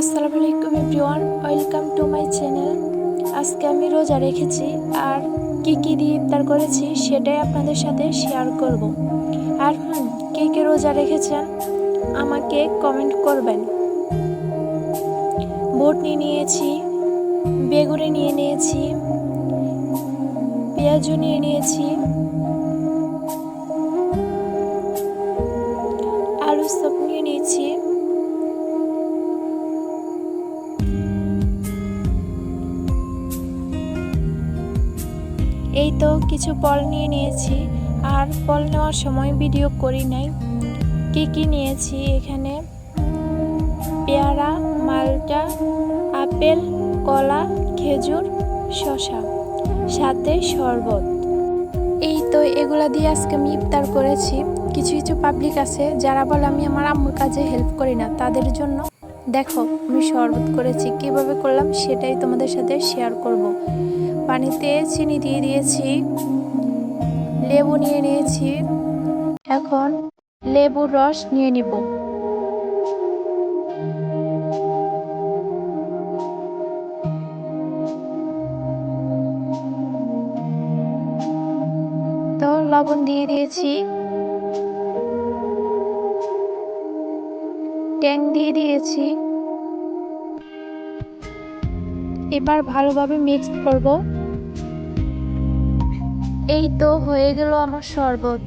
আসসালামু আলাইকুম everyone, welcome to my channel. আজকে আমি রোজা রেখেছি আর কি কি দিয়ে ইফতার করেছি সেটাই আপনাদের সাথে শেয়ার করব। আর কে কে রোজা রেখেছেন আমাকে কমেন্ট করবেন। বুট নিয়েছি, বেগুনি নিয়েছি, পেঁয়াজু নিয়েছি, আলু চপ নিয়েছি, এই তো কিছু ফল নিয়েছি। আর ফল নেওয়ার সময় ভিডিও করি নাই। কি নিয়েছি এখানে: পেয়ারা, মালটা, আপেল, কলা, খেজুর, শসা, সাথে শরবত। এই তো এগুলা দিয়ে আজকে আমি ইফতার করেছি। কিছু কিছু পাবলিক আছে যারা বলে আমি আমার আম্মুর কাজে হেল্প করি না, তাদের জন্য দেখো আমি শরবত করেছি। কিভাবে করলাম সেটাই তোমাদের সাথে শেয়ার করব। পানিতে চিনি দিয়ে দিয়েছি, লেবু নিয়েছি। এখন লেবুর রস নিয়ে নিব। তো লবণ দিয়ে দিয়েছি, ট্যাং দিয়ে দিয়েছি। এবার ভালোভাবে মিক্স করব। এই তো হয়ে গেল আমার শরবত।